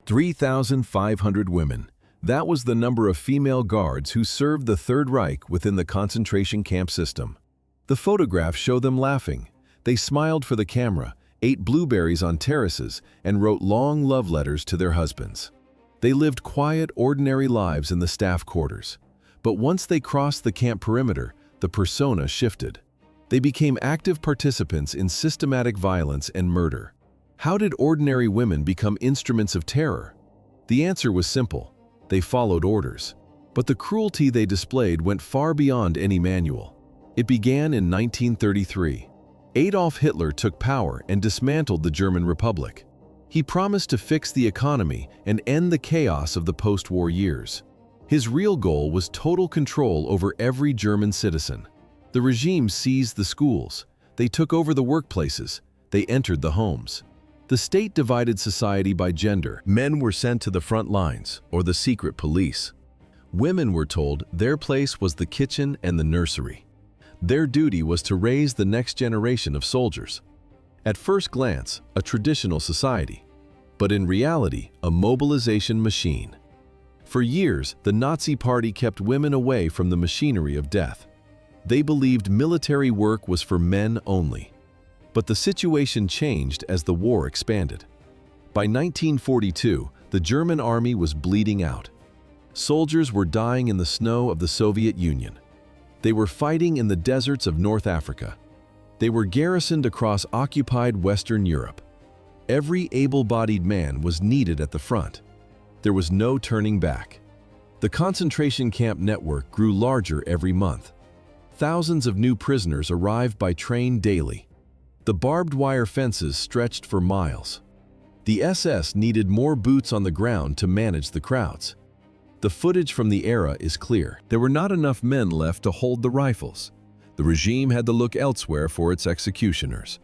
3,500 women. That was the number of female guards who served the Third Reich within the concentration camp system. The photographs show them laughing. They smiled for the camera, ate blueberries on terraces, and wrote long love letters to their husbands. They lived quiet, ordinary lives in the staff quarters. But once they crossed the camp perimeter, the persona shifted. They became active participants in systematic violence and murder. How did ordinary women become instruments of terror? The answer was simple. They followed orders. But the cruelty they displayed went far beyond any manual. It began in 1933. Adolf Hitler took power and dismantled the German Republic. He promised to fix the economy and end the chaos of the post-war years. His real goal was total control over every German citizen. The regime seized the schools. They took over the workplaces. They entered the homes. The state divided society by gender. Men were sent to the front lines, or the secret police. Women were told their place was the kitchen and the nursery. Their duty was to raise the next generation of soldiers. At first glance, a traditional society, but in reality, a mobilization machine. For years, the Nazi Party kept women away from the machinery of death. They believed military work was for men only. But the situation changed as the war expanded. By 1942, the German army was bleeding out. Soldiers were dying in the snow of the Soviet Union. They were fighting in the deserts of North Africa. They were garrisoned across occupied Western Europe. Every able-bodied man was needed at the front. There was no turning back. The concentration camp network grew larger every month. Thousands of new prisoners arrived by train daily. The barbed wire fences stretched for miles. The SS needed more boots on the ground to manage the crowds. The footage from the era is clear. There were not enough men left to hold the rifles. The regime had to look elsewhere for its executioners.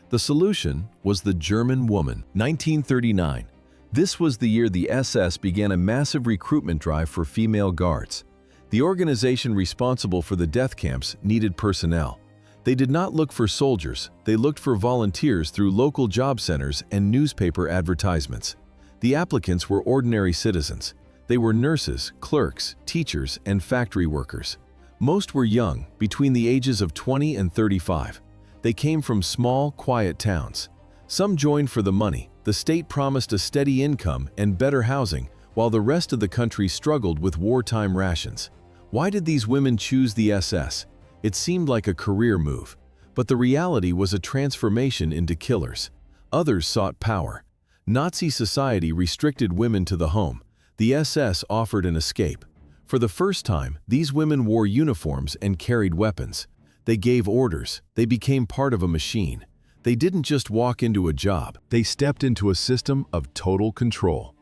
The solution was the German woman. 1939. This was the year the SS began a massive recruitment drive for female guards. The organization responsible for the death camps needed personnel. They did not look for soldiers, they looked for volunteers through local job centers and newspaper advertisements. The applicants were ordinary citizens. They were nurses, clerks, teachers, and factory workers. Most were young, between the ages of 20 and 35. They came from small, quiet towns. Some joined for the money. The state promised a steady income and better housing, while the rest of the country struggled with wartime rations. Why did these women choose the SS? It seemed like a career move, but the reality was a transformation into killers. Others sought power. Nazi society restricted women to the home. The SS offered an escape. For the first time, these women wore uniforms and carried weapons. They gave orders. They became part of a machine. They didn't just walk into a job. They stepped into a system of total control.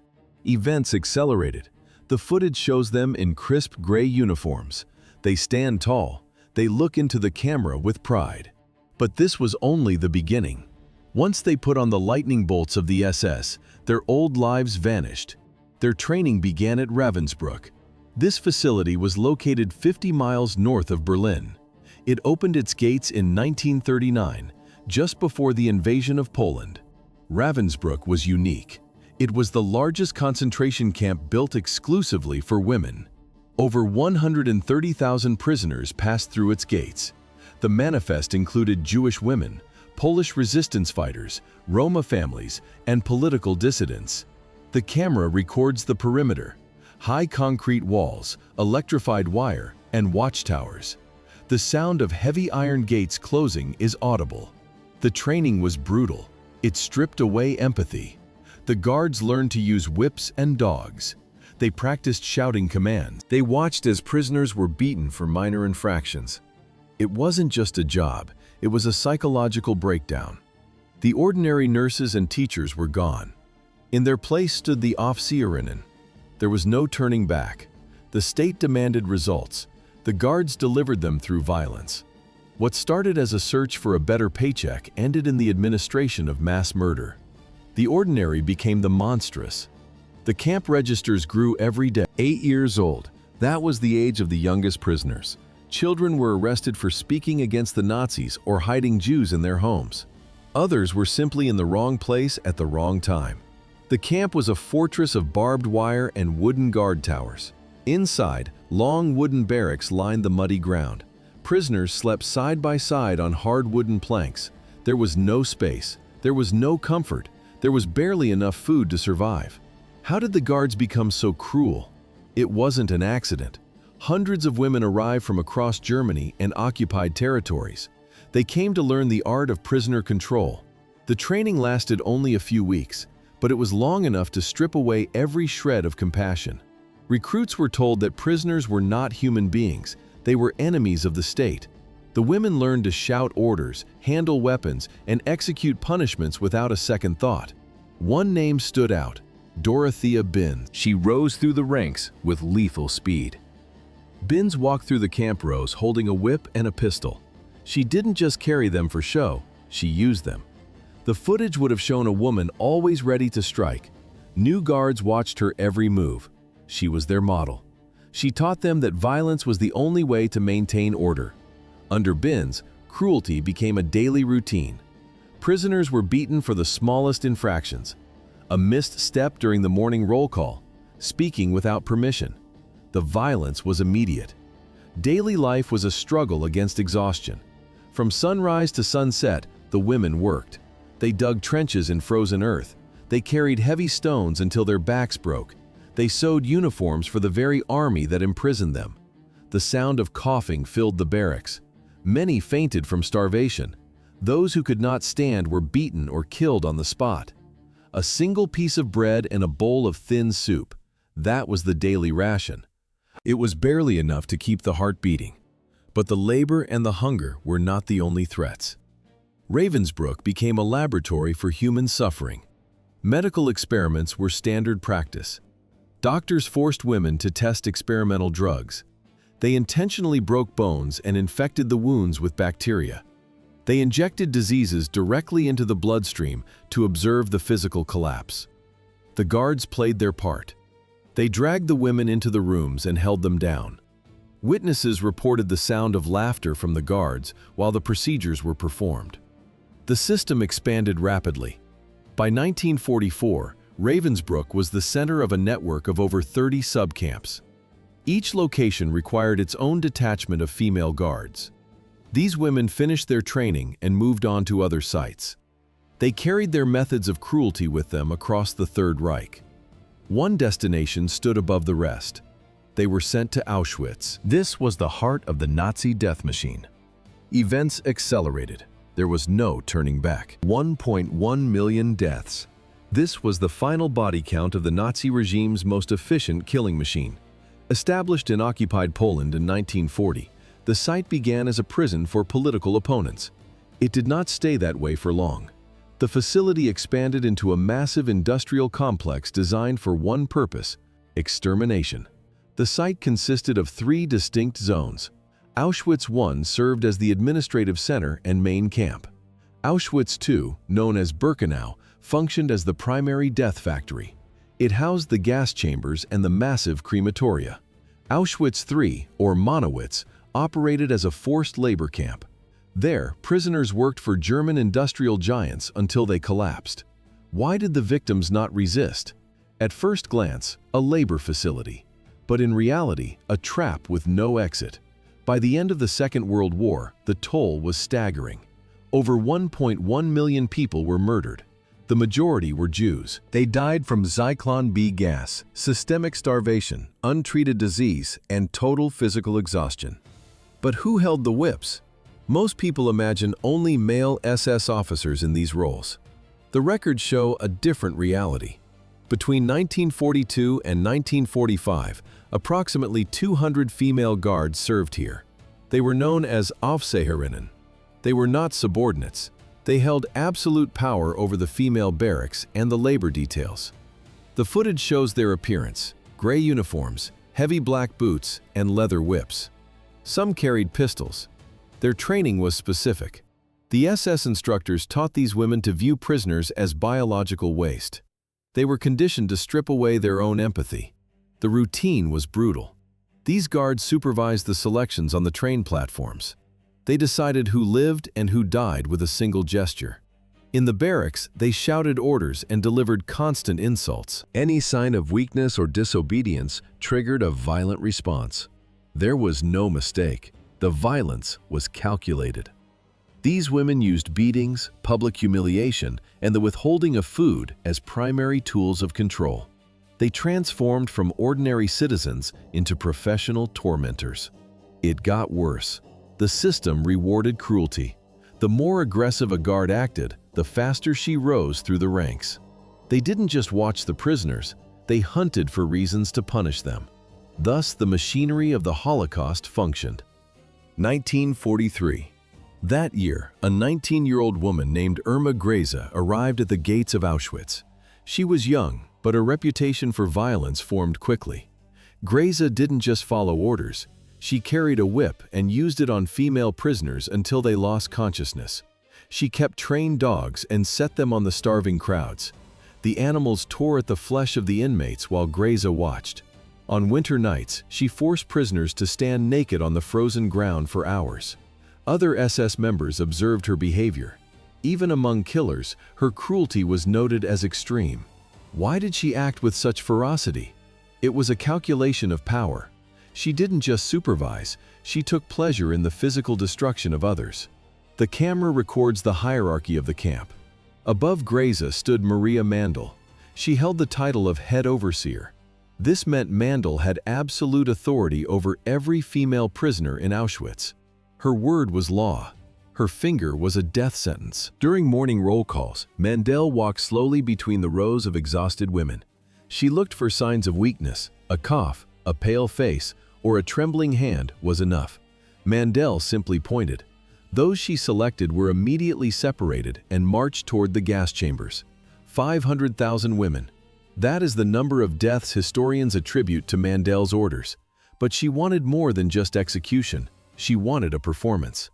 Events accelerated. The footage shows them in crisp gray uniforms. They stand tall. They look into the camera with pride. But this was only the beginning. Once they put on the lightning bolts of the SS, their old lives vanished. Their training began at Ravensbrück. This facility was located 50 miles north of Berlin. It opened its gates in 1939, just before the invasion of Poland. Ravensbrück was unique. It was the largest concentration camp built exclusively for women. Over 130,000 prisoners passed through its gates. The manifest included Jewish women, Polish resistance fighters, Roma families, and political dissidents. The camera records the perimeter. High concrete walls, electrified wire, and watchtowers. The sound of heavy iron gates closing is audible. The training was brutal. It stripped away empathy. The guards learned to use whips and dogs. They practiced shouting commands. They watched as prisoners were beaten for minor infractions. It wasn't just a job, it was a psychological breakdown. The ordinary nurses and teachers were gone. In their place stood the Aufseherinnen. There was no turning back. The state demanded results. The guards delivered them through violence. What started as a search for a better paycheck ended in the administration of mass murder. The ordinary became the monstrous. The camp registers grew every day. 8 years old, that was the age of the youngest prisoners. Children were arrested for speaking against the Nazis or hiding Jews in their homes. Others were simply in the wrong place at the wrong time. The The camp was a fortress of barbed wire and wooden guard towers. Inside, long wooden barracks lined the muddy ground. Prisoners slept side by side on hard wooden planks. There was no space. There was no comfort. There was barely enough food to survive. How did the guards become so cruel? It wasn't an accident. Hundreds of women arrived from across Germany and occupied territories. They came to learn the art of prisoner control. The training lasted only a few weeks, but it was long enough to strip away every shred of compassion. Recruits were told that prisoners were not human beings. They were enemies of the state. The women learned to shout orders, handle weapons, and execute punishments without a second thought. One name stood out: Dorothea Binz. She rose through the ranks with lethal speed. Binz walked through the camp rows holding a whip and a pistol. She didn't just carry them for show, she used them. The footage would have shown a woman always ready to strike. New guards watched her every move. She was their model. She taught them that violence was the only way to maintain order. Under Binz, cruelty became a daily routine. Prisoners were beaten for the smallest infractions. A missed step during the morning roll call, speaking without permission. The violence was immediate. Daily life was a struggle against exhaustion. From sunrise to sunset, the women worked. They dug trenches in frozen earth. They carried heavy stones until their backs broke. They sewed uniforms for the very army that imprisoned them. The sound of coughing filled the barracks. Many fainted from starvation. Those who could not stand were beaten or killed on the spot. A single piece of bread and a bowl of thin soup. That was the daily ration. It was barely enough to keep the heart beating. But the labor and the hunger were not the only threats. Ravensbrück became a laboratory for human suffering. Medical experiments were standard practice. Doctors forced women to test experimental drugs. They intentionally broke bones and infected the wounds with bacteria. They injected diseases directly into the bloodstream to observe the physical collapse. The guards played their part. They dragged the women into the rooms and held them down. Witnesses reported the sound of laughter from the guards while the procedures were performed. The system expanded rapidly. By 1944, Ravensbrück was the center of a network of over 30 subcamps. Each location required its own detachment of female guards. These women finished their training and moved on to other sites. They carried their methods of cruelty with them across the Third Reich. One destination stood above the rest. They were sent to Auschwitz. This was the heart of the Nazi death machine. Events accelerated. There was no turning back. 1.1 million deaths. This was the final body count of the Nazi regime's most efficient killing machine. Established in occupied Poland in 1940, the site began as a prison for political opponents. It did not stay that way for long. The facility expanded into a massive industrial complex designed for one purpose: extermination. The site consisted of 3 distinct zones. Auschwitz I served as the administrative center and main camp. Auschwitz II, known as Birkenau, functioned as the primary death factory. It housed the gas chambers and the massive crematoria. Auschwitz III, or Monowitz, operated as a forced labor camp. There, prisoners worked for German industrial giants until they collapsed. Why did the victims not resist? At first glance, a labor facility. But in reality, a trap with no exit. By the end of the Second World War, the toll was staggering. Over 1.1 million people were murdered. The majority were Jews. They died from Zyklon B gas, systemic starvation, untreated disease, and total physical exhaustion. But who held the whips? Most people imagine only male SS officers in these roles. The records show a different reality. Between 1942 and 1945, approximately 200 female guards served here. They were known as Aufseherinnen. They were not subordinates. They held absolute power over the female barracks and the labor details. The footage shows their appearance: gray uniforms, heavy black boots, and leather whips. Some carried pistols. Their training was specific. The SS instructors taught these women to view prisoners as biological waste. They were conditioned to strip away their own empathy. The routine was brutal. These guards supervised the selections on the train platforms. They decided who lived and who died with a single gesture. In the barracks, they shouted orders and delivered constant insults. Any sign of weakness or disobedience triggered a violent response. There was no mistake. The violence was calculated. These women used beatings, public humiliation, and the withholding of food as primary tools of control. They transformed from ordinary citizens into professional tormentors. It got worse. The system rewarded cruelty. The more aggressive a guard acted, the faster she rose through the ranks. They didn't just watch the prisoners, they hunted for reasons to punish them. Thus, the machinery of the Holocaust functioned. 1943. That year, a 19-year-old woman named Irma Grese arrived at the gates of Auschwitz. She was young, but her reputation for violence formed quickly. Grese didn't just follow orders. She carried a whip and used it on female prisoners until they lost consciousness. She kept trained dogs and set them on the starving crowds. The animals tore at the flesh of the inmates while Grese watched. On winter nights, she forced prisoners to stand naked on the frozen ground for hours. Other SS members observed her behavior. Even among killers, her cruelty was noted as extreme. Why did she act with such ferocity? It was a calculation of power. She didn't just supervise, she took pleasure in the physical destruction of others. The camera records the hierarchy of the camp. Above Grese stood Maria Mandel. She held the title of head overseer. This meant Mandel had absolute authority over every female prisoner in Auschwitz. Her word was law. Her finger was a death sentence. During morning roll calls, Mandel walked slowly between the rows of exhausted women. She looked for signs of weakness. A cough, a pale face, or a trembling hand was enough. Mandel simply pointed. Those she selected were immediately separated and marched toward the gas chambers. 500,000 women. That is the number of deaths historians attribute to Mandel's orders. But she wanted more than just execution. She wanted a performance.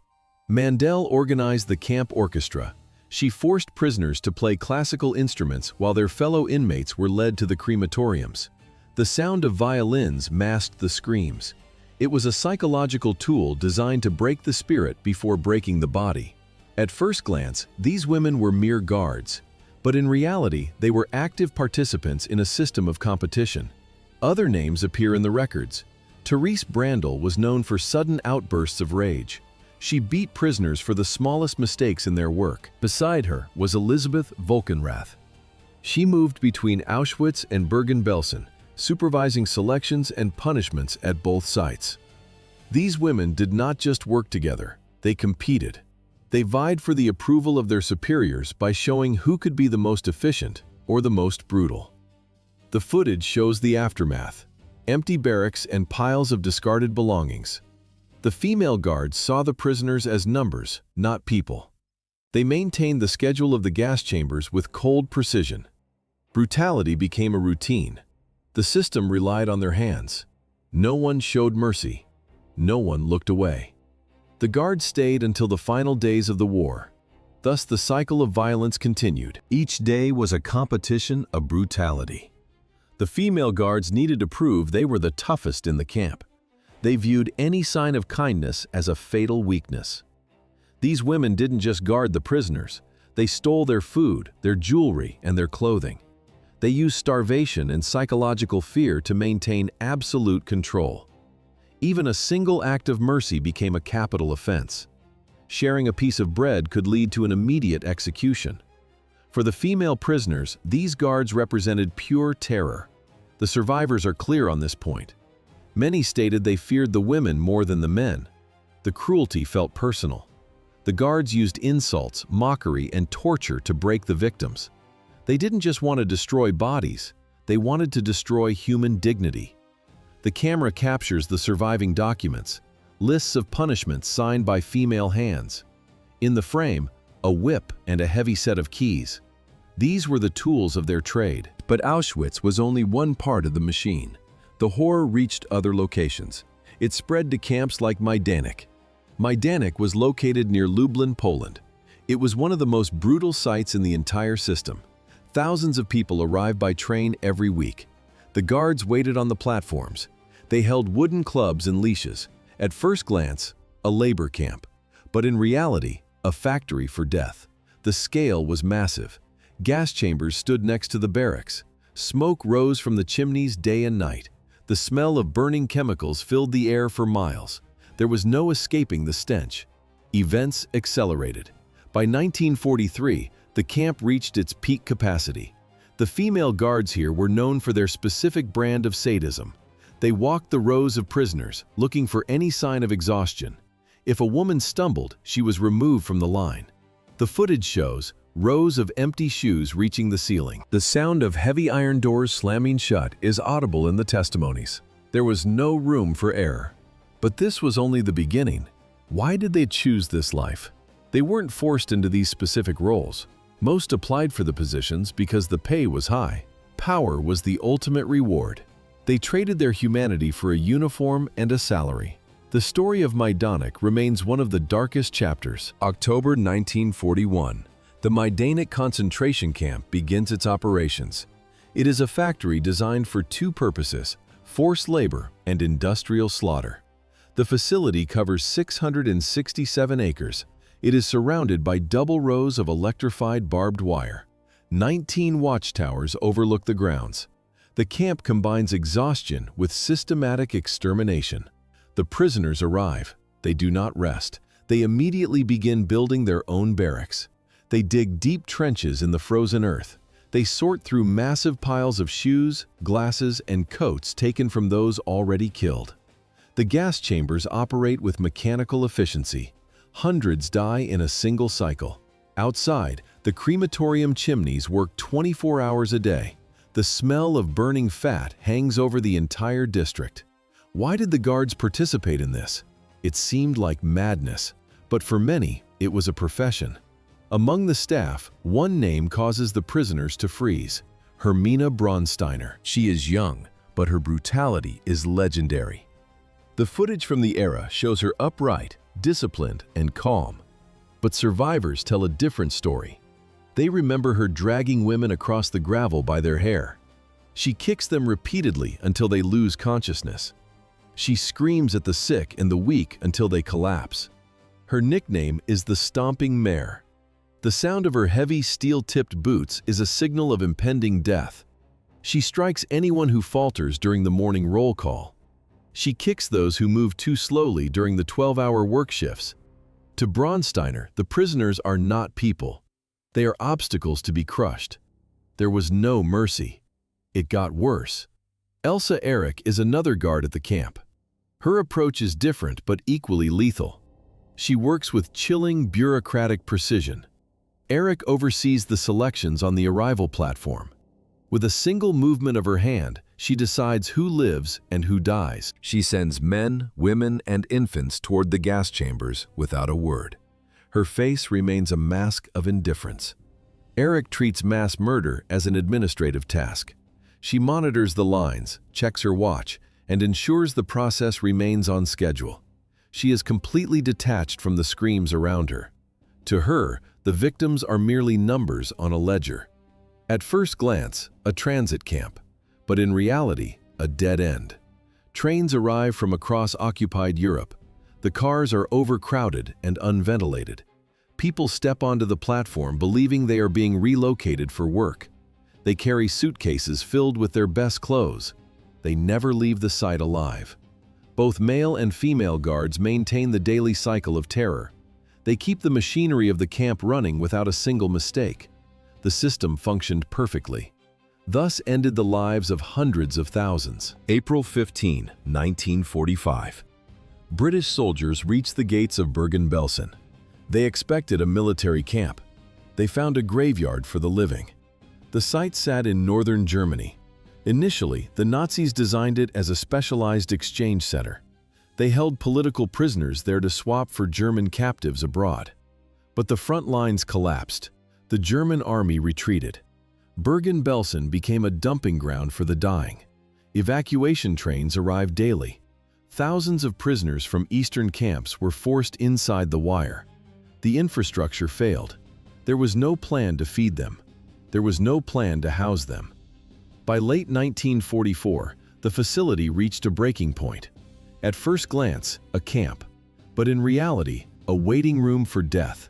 Mandel organized the camp orchestra. She forced prisoners to play classical instruments while their fellow inmates were led to the crematoriums. The sound of violins masked the screams. It was a psychological tool designed to break the spirit before breaking the body. At first glance, these women were mere guards, but in reality, they were active participants in a system of competition. Other names appear in the records. Therese Brandl was known for sudden outbursts of rage. She beat prisoners for the smallest mistakes in their work. Beside her was Elisabeth Volkenrath. She moved between Auschwitz and Bergen-Belsen, supervising selections and punishments at both sites. These women did not just work together, they competed. They vied for the approval of their superiors by showing who could be the most efficient or the most brutal. The footage shows the aftermath: empty barracks and piles of discarded belongings. The female guards saw the prisoners as numbers, not people. They maintained the schedule of the gas chambers with cold precision. Brutality became a routine. The system relied on their hands. No one showed mercy. No one looked away. The guards stayed until the final days of the war. Thus, the cycle of violence continued. Each day was a competition of brutality. The female guards needed to prove they were the toughest in the camp. They viewed any sign of kindness as a fatal weakness. These women didn't just guard the prisoners. They stole their food, their jewelry, and their clothing. They used starvation and psychological fear to maintain absolute control. Even a single act of mercy became a capital offense. Sharing a piece of bread could lead to an immediate execution. For the female prisoners, these guards represented pure terror. The survivors are clear on this point. Many stated they feared the women more than the men. The cruelty felt personal. The guards used insults, mockery, and torture to break the victims. They didn't just want to destroy bodies, they wanted to destroy human dignity. The camera captures the surviving documents, lists of punishments signed by female hands. In the frame, a whip and a heavy set of keys. These were the tools of their trade. But Auschwitz was only one part of the machine. The horror reached other locations. It spread to camps like Majdanek. Majdanek was located near Lublin, Poland. It was one of the most brutal sites in the entire system. Thousands of people arrived by train every week. The guards waited on the platforms. They held wooden clubs and leashes. At first glance, a labor camp, but in reality, a factory for death. The scale was massive. Gas chambers stood next to the barracks. Smoke rose from the chimneys day and night. The smell of burning chemicals filled the air for miles. There was no escaping the stench. Events accelerated. By 1943, the camp reached its peak capacity. The female guards here were known for their specific brand of sadism. They walked the rows of prisoners, looking for any sign of exhaustion. If a woman stumbled, she was removed from the line. The footage shows rows of empty shoes reaching the ceiling. The sound of heavy iron doors slamming shut is audible in the testimonies. There was no room for error. But this was only the beginning. Why did they choose this life? They weren't forced into these specific roles. Most applied for the positions because the pay was high. Power was the ultimate reward. They traded their humanity for a uniform and a salary. The story of Majdanek remains one of the darkest chapters. October 1941. The Majdanek concentration camp begins its operations. It is a factory designed for two purposes: forced labor and industrial slaughter. The facility covers 667 acres. It is surrounded by double rows of electrified barbed wire. 19 watchtowers overlook the grounds. The camp combines exhaustion with systematic extermination. The prisoners arrive. They do not rest. They immediately begin building their own barracks. They dig deep trenches in the frozen earth. They sort through massive piles of shoes, glasses, and coats taken from those already killed. The gas chambers operate with mechanical efficiency. Hundreds die in a single cycle. Outside, the crematorium chimneys work 24 hours a day. The smell of burning fat hangs over the entire district. Why did the guards participate in this? It seemed like madness, but for many, it was a profession. Among the staff, one name causes the prisoners to freeze: Hermina Braunsteiner. She is young, but her brutality is legendary. The footage from the era shows her upright, disciplined, and calm. But survivors tell a different story. They remember her dragging women across the gravel by their hair. She kicks them repeatedly until they lose consciousness. She screams at the sick and the weak until they collapse. Her nickname is the Stomping Mare. The sound of her heavy steel-tipped boots is a signal of impending death. She strikes anyone who falters during the morning roll call. She kicks those who move too slowly during the 12-hour work shifts. To Braunsteiner, the prisoners are not people. They are obstacles to be crushed. There was no mercy. It got worse. Elsa Eric is another guard at the camp. Her approach is different but equally lethal. She works with chilling, bureaucratic precision. Eric oversees the selections on the arrival platform. With a single movement of her hand, she decides who lives and who dies. She sends men, women, and infants toward the gas chambers without a word. Her face remains a mask of indifference. Eric treats mass murder as an administrative task. She monitors the lines, checks her watch, and ensures the process remains on schedule. She is completely detached from the screams around her. To her, the victims are merely numbers on a ledger. At first glance, a transit camp, but in reality, a dead end. Trains arrive from across occupied Europe. The cars are overcrowded and unventilated. People step onto the platform believing they are being relocated for work. They carry suitcases filled with their best clothes. They never leave the site alive. Both male and female guards maintain the daily cycle of terror. They keep the machinery of the camp running without a single mistake. The system functioned perfectly. Thus ended the lives of hundreds of thousands. April 15, 1945. British soldiers reached the gates of Bergen-Belsen. They expected a military camp. They found a graveyard for the living. The site sat in northern Germany. Initially, the Nazis designed it as a specialized exchange center. They held political prisoners there to swap for German captives abroad. But the front lines collapsed. The German army retreated. Bergen-Belsen became a dumping ground for the dying. Evacuation trains arrived daily. Thousands of prisoners from eastern camps were forced inside the wire. The infrastructure failed. There was no plan to feed them. There was no plan to house them. By late 1944, the facility reached a breaking point. At first glance, a camp, but in reality, a waiting room for death.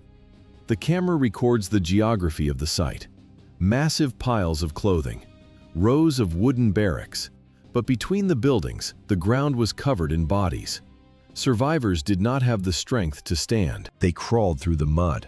The camera records the geography of the site. Massive piles of clothing, rows of wooden barracks, but between the buildings, the ground was covered in bodies. Survivors did not have the strength to stand. They crawled through the mud.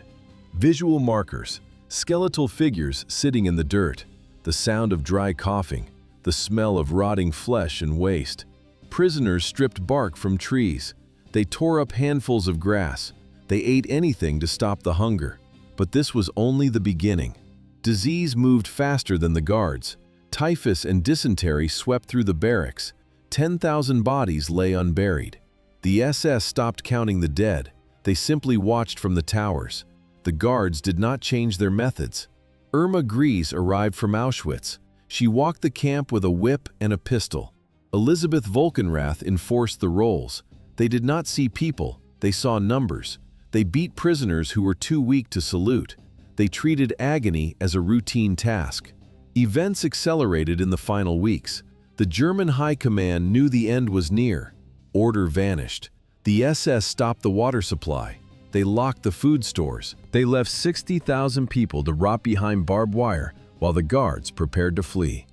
Visual markers, skeletal figures sitting in the dirt, the sound of dry coughing, the smell of rotting flesh and waste. Prisoners stripped bark from trees. They tore up handfuls of grass. They ate anything to stop the hunger. But this was only the beginning. Disease moved faster than the guards. Typhus and dysentery swept through the barracks. 10,000 bodies lay unburied. The SS stopped counting the dead. They simply watched from the towers. The guards did not change their methods. Irma Grese arrived from Auschwitz. She walked the camp with a whip and a pistol. Elizabeth Volkenrath enforced the roles. They did not see people, they saw numbers. They beat prisoners who were too weak to salute. They treated agony as a routine task. Events accelerated in the final weeks. The German High Command knew the end was near. Order vanished. The SS stopped the water supply. They locked the food stores. They left 60,000 people to rot behind barbed wire while the guards prepared to flee.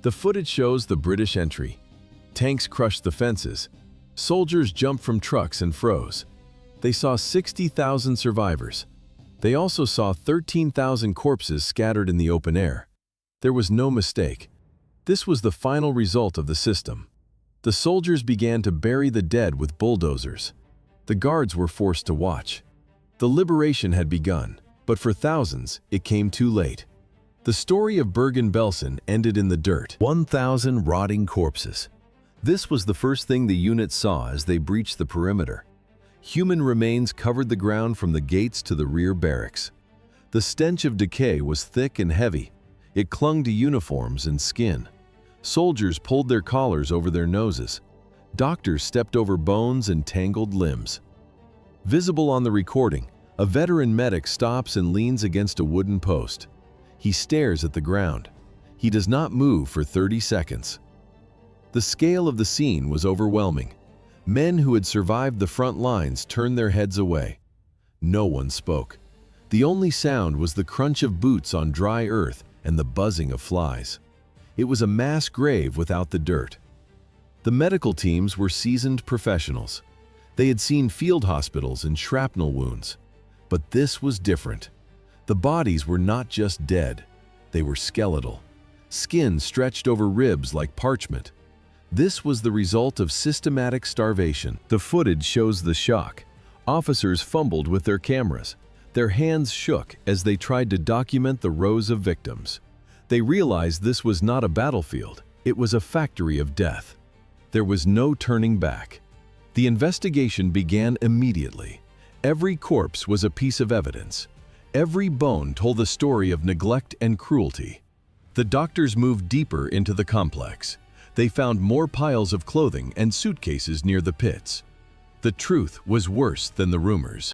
The footage shows the British entry. Tanks crushed the fences. Soldiers jumped from trucks and froze. They saw 60,000 survivors. They also saw 13,000 corpses scattered in the open air. There was no mistake. This was the final result of the system. The soldiers began to bury the dead with bulldozers. The guards were forced to watch. The liberation had begun, but for thousands, it came too late. The story of Bergen-Belsen ended in the dirt. 1,000 rotting corpses. This was the first thing the unit saw as they breached the perimeter. Human remains covered the ground from the gates to the rear barracks. The stench of decay was thick and heavy. It clung to uniforms and skin. Soldiers pulled their collars over their noses. Doctors stepped over bones and tangled limbs. Visible on the recording, a veteran medic stops and leans against a wooden post. He stares at the ground. He does not move for 30 seconds. The scale of the scene was overwhelming. Men who had survived the front lines turned their heads away. No one spoke. The only sound was the crunch of boots on dry earth and the buzzing of flies. It was a mass grave without the dirt. The medical teams were seasoned professionals. They had seen field hospitals and shrapnel wounds. But this was different. The bodies were not just dead. They were skeletal. Skin stretched over ribs like parchment. This was the result of systematic starvation. The footage shows the shock. Officers fumbled with their cameras. Their hands shook as they tried to document the rows of victims. They realized this was not a battlefield. It was a factory of death. There was no turning back. The investigation began immediately. Every corpse was a piece of evidence. Every bone told the story of neglect and cruelty. The doctors moved deeper into the complex. They found more piles of clothing and suitcases near the pits. The truth was worse than the rumors.